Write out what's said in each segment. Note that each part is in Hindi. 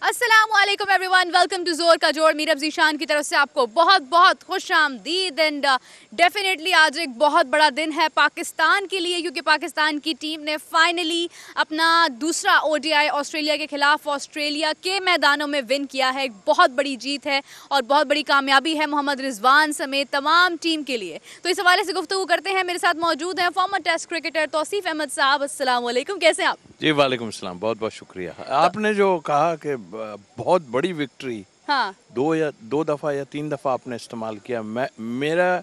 अस्सलामुअलैकुम एवरीवन, वेलकम टू जोर का जोड़। मीरब जीशान की तरफ से आपको बहुत बहुत खुश आमदीद। एंड डेफिनेटली आज एक बहुत बड़ा दिन है पाकिस्तान के लिए, क्योंकि पाकिस्तान की टीम ने फाइनली अपना दूसरा ओडीआई ऑस्ट्रेलिया के खिलाफ ऑस्ट्रेलिया के मैदानों में विन किया है। एक बहुत बड़ी जीत है और बहुत बड़ी कामयाबी है मोहम्मद रिजवान समेत तमाम टीम के लिए। तो इस हवाले से गुफ्तगू करते हैं। मेरे साथ मौजूद हैं former test cricketer Tauseef Ahmed साहब। अस्सलामुअलैकुम, कैसे हैं आप? जी वालेकुम सलाम, बहुत बहुत शुक्रिया। आपने जो कहा कि बहुत बड़ी विक्ट्री, हाँ, दो दफ़ा या तीन दफ़ा आपने इस्तेमाल किया, मैं मेरा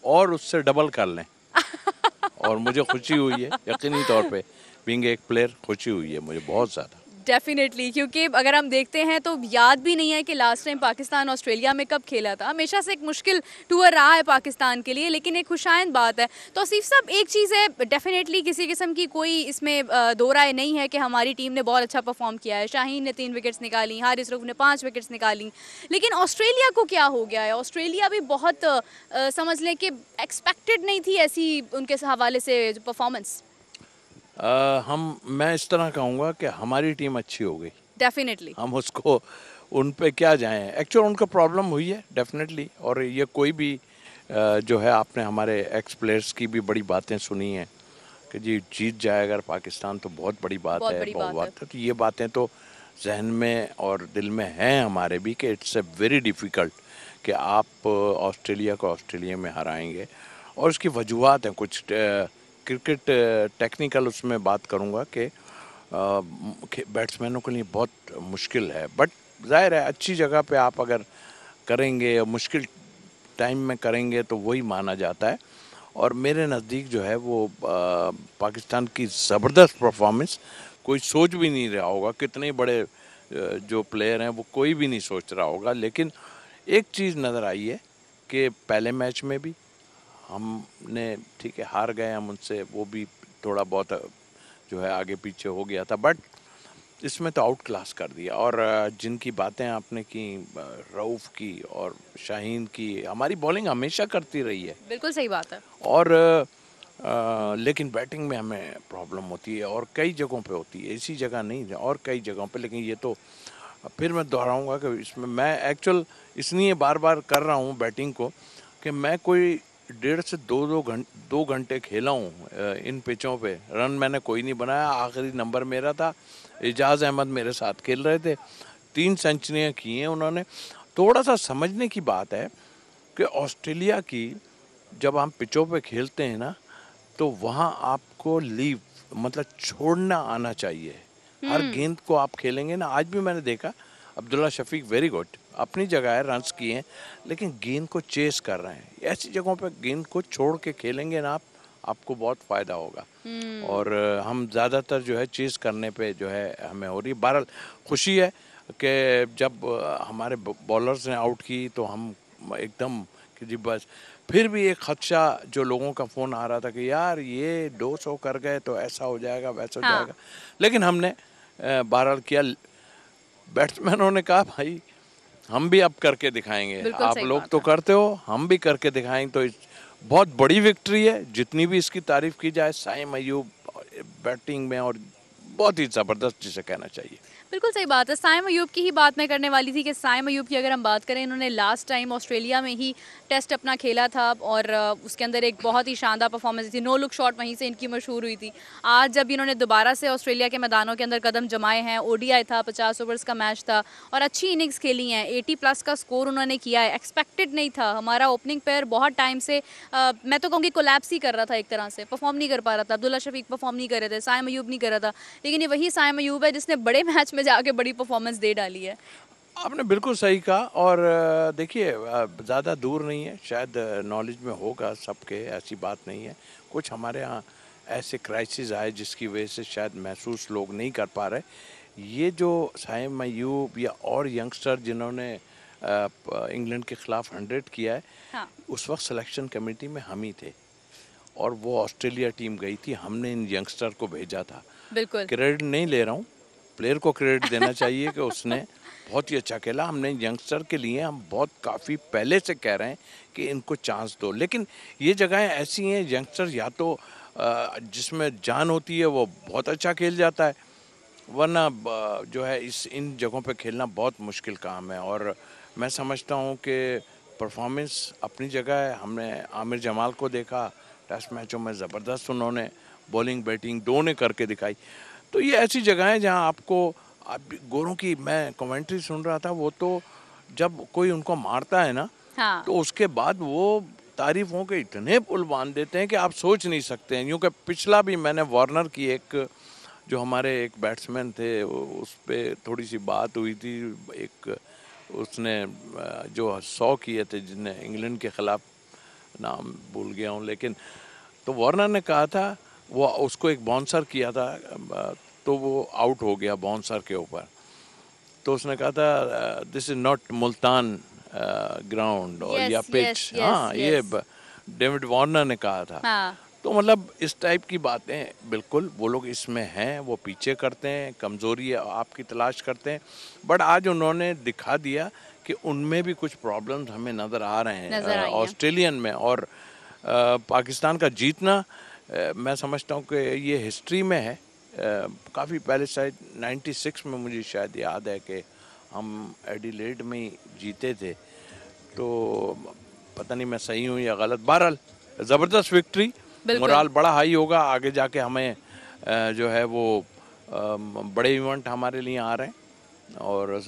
और उससे डबल कर लें। और मुझे खुशी हुई है, यकीनी तौर पे बीइंग एक प्लेयर खुशी हुई है मुझे बहुत ज़्यादा। डेफिनेटली, क्योंकि अगर हम देखते हैं तो याद भी नहीं है कि लास्ट टाइम पाकिस्तान ऑस्ट्रेलिया में कब खेला था। हमेशा से एक मुश्किल टूर रहा है पाकिस्तान के लिए, लेकिन एक खुशाइंद बात है। तो आसिफ साहब, एक चीज़ है, डेफिनेटली किसी किस्म की कोई इसमें दो राय नहीं है कि हमारी टीम ने बहुत अच्छा परफॉर्म किया है। शाहीन ने 3 विकेट्स निकाली, हारिस रऊफ ने 5 विकेट्स निकाली, लेकिन ऑस्ट्रेलिया को क्या हो गया है? ऑस्ट्रेलिया भी बहुत समझ लें कि एक्सपेक्टेड नहीं थी ऐसी उनके हवाले से परफॉर्मेंस। मैं इस तरह कहूँगा कि हमारी टीम अच्छी हो गई। डेफिनेटली। हम उसको उन पे क्या जाएं, एक्चुअल उनका प्रॉब्लम हुई है डेफिनेटली। और ये कोई भी जो है, आपने हमारे एक्स प्लेयर्स की भी बड़ी बातें सुनी हैं कि जी जीत जाए अगर पाकिस्तान तो बहुत बड़ी बात बहुत है, बड़ी बहुत बात है। बात है। तो ये बातें तो जहन में और दिल में हैं हमारे भी कि इट्स ए वेरी डिफ़िकल्ट कि आप ऑस्ट्रेलिया को ऑस्ट्रेलिया में हराएंगे। और उसकी वजूहत हैं कुछ। क्रिकेट टेक्निकल उसमें बात करूँगा कि बैट्समैनों के लिए बहुत मुश्किल है, बट जाहिर है अच्छी जगह पे आप अगर करेंगे, मुश्किल टाइम में करेंगे तो वही माना जाता है। और मेरे नज़दीक जो है वो पाकिस्तान की ज़बरदस्त परफॉर्मेंस कोई सोच भी नहीं रहा होगा। कितने बड़े जो प्लेयर हैं वो कोई भी नहीं सोच रहा होगा। लेकिन एक चीज़ नज़र आई है कि पहले मैच में भी हमने, ठीक है हार गए हम उनसे, वो भी थोड़ा बहुत जो है आगे पीछे हो गया था, बट इसमें तो आउट क्लास कर दिया। और जिनकी बातें आपने की, रऊफ़ की और शाहीन की, हमारी बॉलिंग हमेशा करती रही है। बिल्कुल सही बात है। और लेकिन बैटिंग में हमें प्रॉब्लम होती है और कई जगहों पे होती है, इसी जगह नहीं है और कई जगहों पे। लेकिन ये तो फिर मैं दोहराऊंगा कि इसमें मैं एक्चुअल इसलिए बार बार कर रहा हूँ बैटिंग को कि मैं कोई 1.5 से 2 घंटे खेला हूँ इन पिचों पे। रन मैंने कोई नहीं बनाया, आखिरी नंबर मेरा था। एजाज अहमद मेरे साथ खेल रहे थे, 3 सेंचुरियाँ की हैं उन्होंने। थोड़ा सा समझने की बात है कि ऑस्ट्रेलिया की जब हम पिचों पे खेलते हैं ना, तो वहाँ आपको लीव मतलब छोड़ना आना चाहिए। हर गेंद को आप खेलेंगे ना, आज भी मैंने देखा अब्दुल्ला शफीक वेरी गुड अपनी जगह है, रन्स किए हैं, लेकिन गेंद को चेस कर रहे हैं। ऐसी जगहों पे गेंद को छोड़ के खेलेंगे ना आप, आपको बहुत फ़ायदा होगा। और हम ज़्यादातर जो है चेस करने पे जो है हमें हो रही है। बहरहाल खुशी है कि जब हमारे बॉलर्स ने आउट की तो हम एकदम कि जी बस। फिर भी एक खदशा जो लोगों का फ़ोन आ रहा था कि यार ये 200 कर गए तो ऐसा हो जाएगा वैसा हो हाँ, जाएगा। लेकिन हमने बहरहाल किया। बैट्समैनों ने कहा भाई हम भी अब करके दिखाएंगे, बिल्कुल आप सही लोग बात तो है। करते हो हम भी करके दिखाएंगे। तो बहुत बड़ी विक्ट्री है, जितनी भी इसकी तारीफ की जाए। साइम अयूब बैटिंग में और बहुत ही ज़बरदस्त जिसे कहना चाहिए। बिल्कुल सही बात है। साइम अयूब की ही बात मैं करने वाली थी कि साइम अयूब की अगर हम बात करें, इन्होंने लास्ट टाइम ऑस्ट्रेलिया में ही टेस्ट अपना खेला था और उसके अंदर एक बहुत ही शानदार परफॉर्मेंस थी। नो लुक शॉट वहीं से इनकी मशहूर हुई थी। आज जब इन्होंने दोबारा से ऑस्ट्रेलिया के मैदानों के अंदर कदम जमाए हैं, ओडीआई था, 50 ओवर्स का मैच था और अच्छी इनिंग्स खेली हैं। 80+ का स्कोर उन्होंने किया है। एक्सपेक्टेड नहीं था। हमारा ओपनिंग पेयर बहुत टाइम से मैं तो कहूँगी कोलैप्स ही कर रहा था, एक तरह से परफॉर्म नहीं कर पा रहा था। अब्दुल्ला शफीक परफॉर्म नहीं कर रहे थे, साइम अयूब नहीं कर रहा था, लेकिन ये वही साइम अयूब है जिसने बड़े मैच में जाके बड़ी परफॉर्मेंस दे डाली है। आपने बिल्कुल सही कहा। और देखिए ज़्यादा दूर नहीं है, शायद नॉलेज में होगा सबके, ऐसी बात नहीं है। कुछ हमारे यहाँ ऐसे क्राइसिस आए जिसकी वजह से शायद महसूस लोग नहीं कर पा रहे। ये जो साइम अयूब या और यंगस्टर जिन्होंने इंग्लैंड के ख़िलाफ़ 100 किया है, हाँ, उस वक्त सिलेक्शन कमेटी में हम ही थे और वो ऑस्ट्रेलिया टीम गई थी, हमने इन यंगस्टर को भेजा था। बिल्कुल। क्रेडिट नहीं ले रहा हूँ, प्लेयर को क्रेडिट देना चाहिए कि उसने बहुत ही अच्छा खेला। हमने यंगस्टर के लिए हम बहुत काफ़ी पहले से कह रहे हैं कि इनको चांस दो। लेकिन ये जगहें ऐसी हैं, यंगस्टर या तो जिसमें जान होती है वो बहुत अच्छा खेल जाता है, वरना जो है इन जगहों पे खेलना बहुत मुश्किल काम है। और मैं समझता हूँ कि परफॉर्मेंस अपनी जगह है। हमने आमिर जमाल को देखा टेस्ट मैचों में, ज़बरदस्त उन्होंने बॉलिंग बैटिंग दोनों ने करके दिखाई। तो ये ऐसी जगह है जहाँ आपको गोरों की, मैं कमेंट्री सुन रहा था, वो तो जब कोई उनको मारता है ना, हाँ। तो उसके बाद वो तारीफों के इतने पुल बांध देते हैं कि आप सोच नहीं सकते हैं। यूँ कि पिछला भी मैंने वार्नर की एक, जो हमारे एक बैट्समैन थे, उस पर थोड़ी सी बात हुई थी। एक उसने जो 100 किए थे, जिसने इंग्लैंड के ख़िलाफ़, नाम भूल गया हूँ, लेकिन तो वार्नर ने कहा था, वो उसको एक बाउंसर किया था, तो वो आउट हो गया बाउंसर के ऊपर। तो उसने कहा था this is not Multan ground और या यस पिच। यस यस हाँ, ये यस। डेविड वार्नर ने कहा था। हाँ। तो मतलब इस टाइप की बातें बिल्कुल वो लोग इसमें हैं, वो पीछे करते हैं, कमज़ोरी आपकी तलाश करते हैं। बट आज उन्होंने दिखा दिया कि उनमें भी कुछ प्रॉब्लम्स हमें नज़र आ रहे हैं नज़र आई हैं। ऑस्ट्रेलियन में। और पाकिस्तान का जीतना, मैं समझता हूँ कि ये हिस्ट्री में है। काफ़ी पहले, शायद 96 में मुझे शायद याद है कि हम एडिलेड में ही जीते थे। तो पता नहीं मैं सही हूँ या गलत, बहरहाल ज़बरदस्त विक्ट्री, बिल्कुल। मोराल बड़ा हाई होगा। आगे जाके हमें जो है वो बड़े इवेंट हमारे लिए आ रहे हैं। और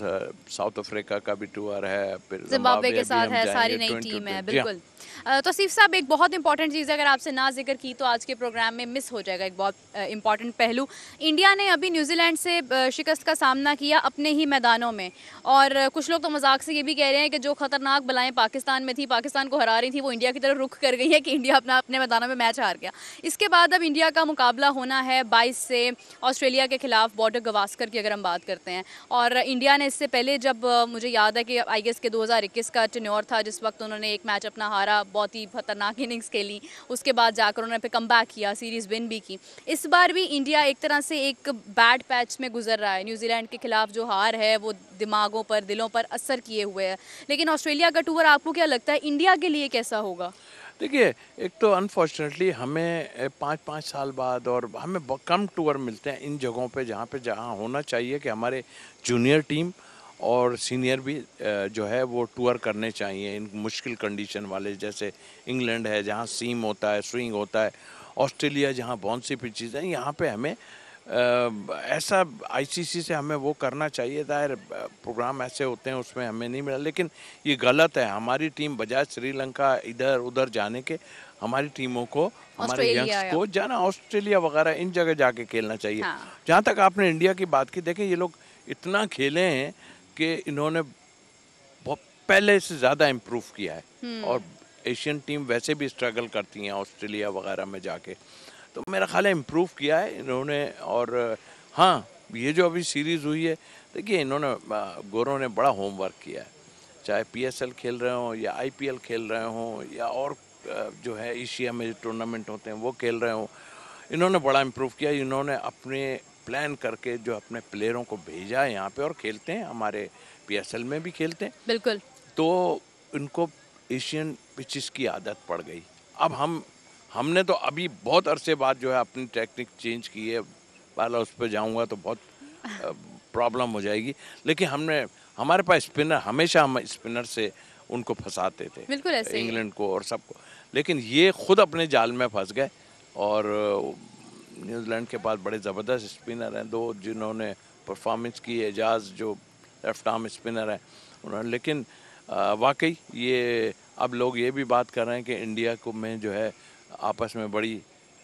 साउथ अफ्रीका का भी टूर है, फिर जिम्बाब्वे जिम्बाब्वे के अभी साथ हम है, सारी जाएंगे नई 20 टीम है, 20। जी हाँ। बिल्कुल। तौसीफ साहब, एक बहुत इंपॉर्टेंट चीज़ अगर आपसे ना जिक्र की तो आज के प्रोग्राम में मिस हो जाएगा, एक बहुत इंपॉर्टेंट पहलू। इंडिया ने अभी न्यूजीलैंड से शिकस्त का सामना किया अपने ही मैदानों में, और कुछ लोग तो मजाक से ये भी कह रहे हैं कि जो खतरनाक बलाएं पाकिस्तान में थी, पाकिस्तान को हरा रही थी, वो इंडिया की तरफ रुख कर गई है कि इंडिया अपने मैदानों में मैच हार गया। इसके बाद अब इंडिया का मुकाबला होना है 22 से ऑस्ट्रेलिया के खिलाफ, बॉर्डर गवास्कर की अगर हम बात करते हैं। और इंडिया ने इससे पहले, जब मुझे याद है कि आई गेस के 2021 का टेन्योर था, जिस वक्त उन्होंने एक मैच अपना हारा, बहुत ही खतरनाक इनिंग्स खेली, उसके बाद जाकर उन्होंने फिर कम बैक किया, सीरीज़ विन भी की। इस बार भी इंडिया एक तरह से एक बैड पैच में गुजर रहा है। न्यूजीलैंड के खिलाफ जो हार है वो दिमागों पर, दिलों पर असर किए हुए है। लेकिन ऑस्ट्रेलिया का टूर, आपको क्या लगता है इंडिया के लिए कैसा होगा? देखिए, एक तो अनफॉर्चुनेटली हमें 5-5 साल बाद, और हमें कम टूर मिलते हैं इन जगहों पे जहाँ होना चाहिए कि हमारे जूनियर टीम और सीनियर भी जो है वो टूर करने चाहिए इन मुश्किल कंडीशन वाले, जैसे इंग्लैंड है जहाँ सीम होता है, स्विंग होता है, ऑस्ट्रेलिया जहाँ बाउंसी पिचेस हैं। यहाँ पे हमें ऐसा आईसीसी से हमें वो करना चाहिए था। प्रोग्राम ऐसे होते हैं, उसमें हमें नहीं मिला। लेकिन ये गलत है, हमारी टीम बजाय श्रीलंका इधर उधर जाने के, हमारी टीमों को, हमारे यंग्स ऑस्ट्रेलिया या को जाना ऑस्ट्रेलिया वगैरह इन जगह जाके खेलना चाहिए। हाँ। जहाँ तक आपने इंडिया की बात की, देखें ये लोग इतना खेले हैं कि इन्होंने बहुत पहले से ज़्यादा इम्प्रूव किया है। और एशियन टीम वैसे भी स्ट्रगल करती हैं ऑस्ट्रेलिया वगैरह में जाके, तो मेरा ख्याल है इम्प्रूव किया है इन्होंने। और हाँ, ये जो अभी सीरीज़ हुई है, देखिए इन्होंने गोरों ने बड़ा होमवर्क किया है। चाहे पीएसएल खेल रहे हों या आईपीएल खेल रहे हों या और जो है एशिया में टूर्नामेंट होते हैं वो खेल रहे हों, इन्होंने बड़ा इम्प्रूव किया। इन्होंने अपने प्लान करके जो अपने प्लेयरों को भेजा है यहाँ पे, और खेलते हैं, हमारे पीएसएल में भी खेलते हैं। बिल्कुल। तो इनको एशियन पिचेस की आदत पड़ गई। अब हमने तो अभी बहुत अरसे बाद जो है अपनी टेक्निक चेंज की है। पहला उस पर जाऊंगा तो बहुत प्रॉब्लम हो जाएगी। लेकिन हमारे पास स्पिनर, हमेशा हम स्पिनर से उनको फंसाते थे, बिल्कुल ऐसे ही है। इंग्लैंड को और सबको। लेकिन ये खुद अपने जाल में फंस गए। और न्यूजीलैंड के पास बड़े ज़बरदस्त स्पिनर हैं, दो जिन्होंने परफॉर्मेंस की। एजाज जो लेफ्ट आर्म स्पिनर है उन्होंने। लेकिन वाकई ये अब लोग ये भी बात कर रहे हैं कि इंडिया को में जो है आपस में बड़ी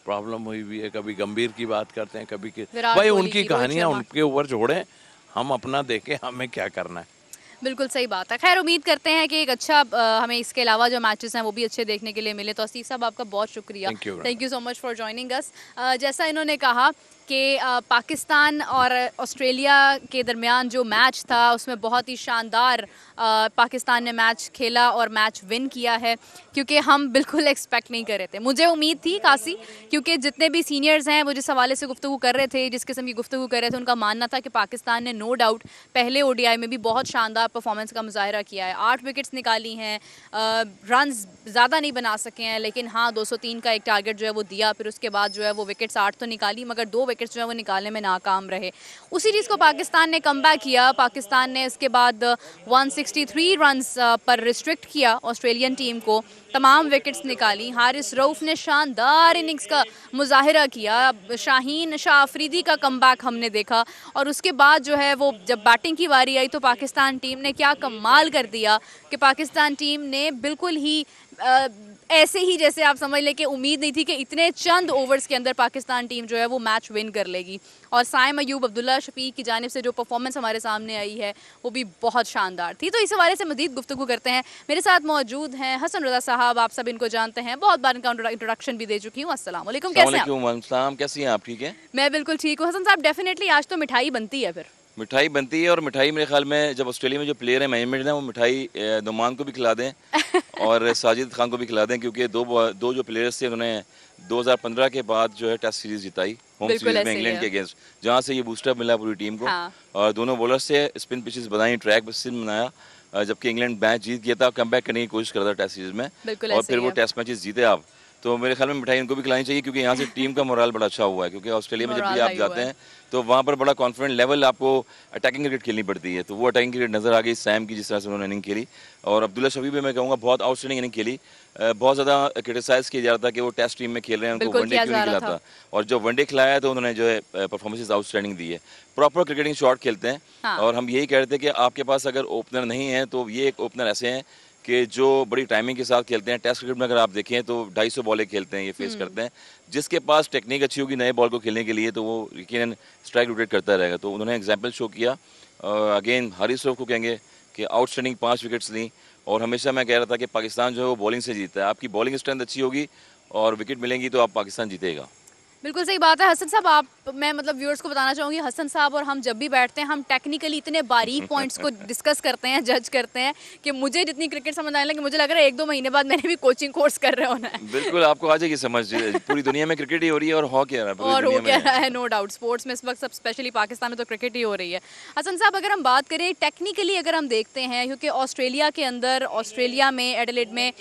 प्रॉब्लम हुई है। कभी गंभीर की बात करते हैं, कभी विराट भाई कोहली उनकी की, रोहित कहानियां शर्मा। उनके ऊपर छोड़ें, हम अपना देखें, हमें क्या करना है। बिल्कुल सही बात है। खैर, उम्मीद करते हैं कि एक अच्छा हमें इसके अलावा जो मैचेस हैं वो भी अच्छे देखने के लिए मिले। तो आसिफ साहब, आपका बहुत शुक्रिया। Thank you. Thank you so much for joining us. जैसा इन्होंने कहा कि पाकिस्तान और ऑस्ट्रेलिया के दरमियान जो मैच था उसमें बहुत ही शानदार पाकिस्तान ने मैच खेला और मैच विन किया है, क्योंकि हम बिल्कुल एक्सपेक्ट नहीं कर रहे थे। मुझे उम्मीद थी कासी, क्योंकि जितने भी सीनियर्स हैं वो जिस हवाले से गुफ्तगू कर रहे थे, जिस किस्म की गुफ्तगू कर रहे थे, उनका मानना था कि पाकिस्तान ने नो डाउट पहले ओडीआई में भी बहुत शानदार परफॉर्मेंस का मुजाहरा किया है। 8 विकेट्स निकाली हैं, रन्स ज़्यादा नहीं बना सके हैं, लेकिन हाँ 203 का एक टारगेट जो है वो दिया। फिर उसके बाद जो है वो विकेट्स 8 तो निकाली, मगर 2 विकेट्स जो है वो निकालने में नाकाम रहे। उसी चीज़ को पाकिस्तान ने कमबैक किया। पाकिस्तान ने उसके बाद 163 रन्स पर रिस्ट्रिक्ट किया ऑस्ट्रेलियन टीम को, तमाम विकेट्स निकाली। हारिस रऊफ ने शानदार इनिंग्स का मुजाहिरा किया। शाहीन शाह अफरीदी का कमबैक हमने देखा और उसके बाद जो है वो जब बैटिंग की बारी आई तो पाकिस्तान टीम ने क्या कमाल कर दिया कि पाकिस्तान टीम ने बिल्कुल ही ऐसे ही जैसे आप समझ लें कि उम्मीद नहीं थी कि इतने चंद ओवर्स के अंदर पाकिस्तान टीम जो है वो मैच विन कर लेगी। और साइम अयूब, अब्दुल्ला शफीक की जानिब से जो परफॉर्मेंस हमारे सामने आई है वो भी बहुत शानदार थी। तो इस हवाले से मज़ीद गुफ्तगू करते हैं। मेरे साथ मौजूद हैं हसन रज़ा साहब, आप सब इनको जानते हैं, बहुत बार इनका इंट्रोडक्शन भी दे चुकी हूँ। अस्सलाम वालेकुम, कैसे हैं? कैसी हैं आप? ठीक है, मैं बिल्कुल ठीक हूँ। हसन साहब, डेफिनेटली आज तो मिठाई बनती है फिर। मिठाई बनती है और मिठाई मेरे ख्याल में जब ऑस्ट्रेलिया में जो प्लेयर हैं मैनेजमेंट हैं वो मिठाई नुमान को भी खिला दें और साजिद खान को भी खिला दें, क्योंकि दो जो प्लेयर्स थे उन्होंने 2015 के बाद जो है टेस्ट सीरीज जिताई होम सीरीज में इंग्लैंड के अगेंस्ट, जहां से ये बूस्टअप मिला पूरी टीम को। हाँ। और दोनों बॉलर से स्पिन पिचेस बनाई, ट्रैक पिचेस बनाया, जबकि इंग्लैंड मैच जीत गया था, कमबैक करने की कोशिश कर रहा था टेस्ट सीरीज में और फिर वो टेस्ट मैचेस जीते आप। तो मेरे ख्याल में मिठाई इनको भी खिलानी चाहिए, क्योंकि यहाँ से टीम का मोराल बड़ा अच्छा हुआ है। क्योंकि ऑस्ट्रेलिया में जब भी आप जाते हैं तो वहाँ पर बड़ा कॉन्फिडेंट लेवल आपको अटैकिंग क्रिकेट खेलनी पड़ती है, तो वो अटैकिंग क्रिकेट नजर आ गई सैम की, जिस तरह से उन्होंने इनिंग खेली। और अब्दुल्ला शफीक भी मैं कहूँगा बहुत आउटस्टैंडिंग इनिंग खेली। बहुत ज़्यादा क्रिटिसाइज किया जा रहा था कि वो टेस्ट टीम में खेल रहे हैं, उनको वनडे क्यों नहीं खिलाता, और जब वनडे खिलाया तो उन्होंने जो है परफॉर्मेंसेज आउटस्टैंडिंग दी है। प्रॉपर क्रिकेटिंग शॉट खेलते हैं। हाँ। और हम यही कह रहे थे कि आपके पास अगर ओपनर नहीं है तो ये एक ओपनर ऐसे हैं कि जो बड़ी टाइमिंग के साथ खेलते हैं। टेस्ट क्रिकेट में अगर आप देखें तो 250 बॉलें खेलते हैं, ये फेस करते हैं। जिसके पास टेक्निक अच्छी होगी नए बॉल को खेलने के लिए तो वो यकीनन स्ट्राइक रोटेट करता रहेगा। तो उन्होंने एग्जाम्पल शो किया। अगेन हारिस रऊफ को कहेंगे कि आउटस्टैंडिंग 5 विकेट्स ली, और हमेशा मैं कह रहा था कि पाकिस्तान जो है वो बॉलिंग से जीतता है। आपकी बॉलिंग स्ट्रेंथ अच्छी होगी और विकेट मिलेंगी तो आप पाकिस्तान जीतेगा। बिल्कुल सही बात है हसन साहब। मैं मतलब व्यूअर्स को बताना चाहूँगी, हसन साहब और हम जब भी बैठते हैं हम टेक्निकली इतने बारीक पॉइंट्स को डिस्कस करते हैं, जज करते हैं कि मुझे जितनी क्रिकेट समझ आने लगे मुझे लग रहा है 1-2 महीने बाद मैंने भी कोचिंग कोर्स कर रहे होना है। बिल्कुल, आपको आ जाएगी समझ। पूरी दुनिया में क्रिकेट ही हो रही है और हो क्या रहा है नो डाउट। स्पोर्ट्स में इस वक्त सब स्पेशली पाकिस्तान में तो क्रिकेट ही हो रही है। हसन साहब, अगर हम बात करें टेक्निकली, अगर हम देखते हैं, क्योंकि ऑस्ट्रेलिया के अंदर, ऑस्ट्रेलिया में एडिलेड में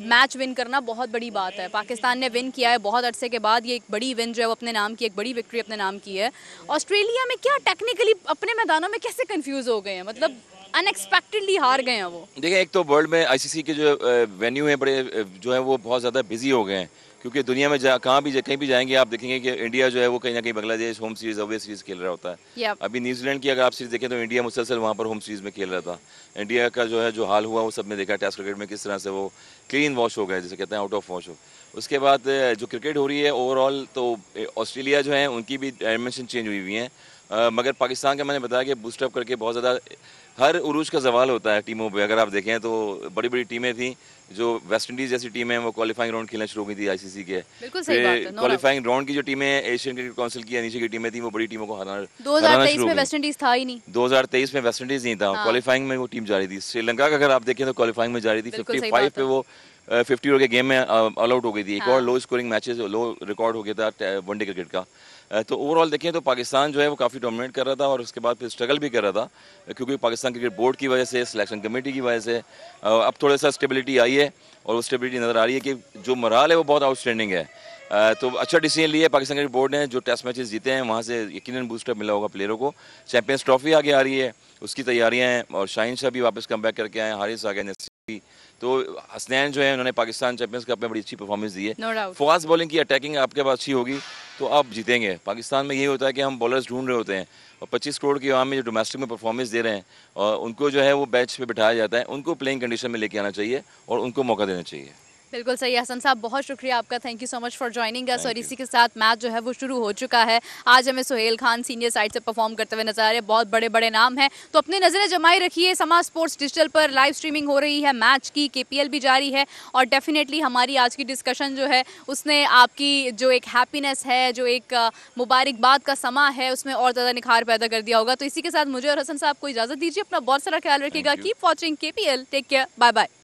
मैच विन करना बहुत बड़ी बात है। पाकिस्तान ने विन किया है बहुत अरसे के बाद, ये एक बड़ी विन जो है वो अपने नाम की, एक बड़ी विक्ट्री अपने नाम की है। ऑस्ट्रेलिया में क्या टेक्निकली अपने मैदानों में कैसे कंफ्यूज हो गए हैं, मतलब अनएक्सपेक्टेडली हार गए हैं वो? देखिए, एक तो वर्ल्ड में आईसीसी के जो वेन्यू है बड़े जो है वो बहुत ज़्यादा बिजी हो गए हैं, क्योंकि दुनिया में कहीं भी जाएंगे आप देखेंगे कि इंडिया जो है वो कहीं ना कहीं Bangladesh home series away series खेल रहा होता है। अभी न्यूजीलैंड की अगर आप सीरीज देखें तो इंडिया मुसलसल वहाँ पर होम सीरीज में खेल रहा था। इंडिया का जो है जो हाल हुआ वो सब ने देखा टेस्ट क्रिकेट में, किस तरह से वो क्लीन वॉश हो गए, जैसे कहते हैं आउट ऑफ वॉश हो। उसके बाद जो क्रिकेट हो रही है ओवरऑल, तो ऑस्ट्रेलिया जो है उनकी भी डायमेंशन चेंज हुई है। मगर पाकिस्तान का मैंने बताया कि बूस्टअप करके बहुत ज़्यादा हर उरूज का सवाल होता है टीमों पे। अगर आप देखें तो बड़ी बड़ी टीमें थी, जो वेस्ट इंडीज़ जैसी टीमें हैं वो क्वालिफाइंग राउंड खेलना शुरू हो गई थी आईसीसी के। क्वालिफाइंग राउंड की जो टीमें एशियन क्रिकेट काउंसिल की नीचे की टीमें थी वो बड़ी टीमों को हराना 2023 में वेस्ट इंडीज था ही नहीं। 2023 में वेस्ट इंडीज़ नहीं था, क्वालिफाइंग में वो टीम जा रही थी। श्रीलंका का अगर आप देखें तो क्वालिफाइंग में जा रही थी, 55 पे वो 50 ओवर के गेम में ऑल आउट हो गई थी। एक और लो स्कोरिंग मैचेस, लो रिकॉर्ड हो गया था वनडे क्रिकेट का। तो ओवरऑल देखें तो पाकिस्तान जो है वो काफ़ी डोमिनेट कर रहा था और उसके बाद फिर स्ट्रगल भी कर रहा था, क्योंकि पाकिस्तान क्रिकेट बोर्ड की वजह से, सिलेक्शन कमेटी की वजह से अब थोड़ा सा स्टेबिलिटी आई है और वो स्टेबिलिटी नज़र आ रही है कि जो मोराल है वो बहुत आउटस्टैंडिंग है। तो अच्छा डिसीजन लिया पाकिस्तान क्रिकेट बोर्ड ने, जो टेस्ट मैचेस जीते हैं वहाँ से यकीनन बूस्टअप मिला होगा प्लेयरों को। चैंपियंस ट्रॉफी आगे आ रही है, उसकी तैयारियाँ हैं, और शाहीन शाह भी वापस कम बैक करके आए, हारिस आ गए, नसीब। तो हसनैन जो है उन्होंने पाकिस्तान चैंपियंस कप में बड़ी अच्छी परफॉर्मेंस दी है। फास्ट बॉलिंग की अटैकिंग आपके पास अच्छी होगी तो आप जीतेंगे। पाकिस्तान में ये होता है कि हम बॉलर्स ढूंढ रहे होते हैं, और 25 करोड़ की आवाम में जो डोमेस्टिक में परफॉर्मेंस दे रहे हैं और उनको जो है वो बेंच पे बिठाया जाता है, उनको प्लेइंग कंडीशन में लेके आना चाहिए और उनको मौका देना चाहिए। बिल्कुल सही हसन साहब, बहुत शुक्रिया आपका, thank you so much for joining us. और इसी के साथ मैच जो है वो शुरू हो चुका है। आज हमें सुहेल खान सीनियर साइड से परफॉर्म करते हुए नजर आ रहे हैं, बहुत बड़े बड़े नाम हैं, तो अपनी नज़रें जमाए रखिए। समा स्पोर्ट्स डिजिटल पर लाइव स्ट्रीमिंग हो रही है मैच की, केपीएल भी जारी है, और डेफिनेटली हमारी आज की डिस्कशन जो है उसने आपकी जो एक हैप्पीनेस है, जो एक मुबारकबाद का समा है, उसमें और ज़्यादा निखार पैदा कर दिया होगा। तो इसी के साथ मुझे और हसन साहब को इजाज़त दीजिए, अपना बहुत सारा ख्याल रखिएगा। Keep watching KPL, take care, bye bye.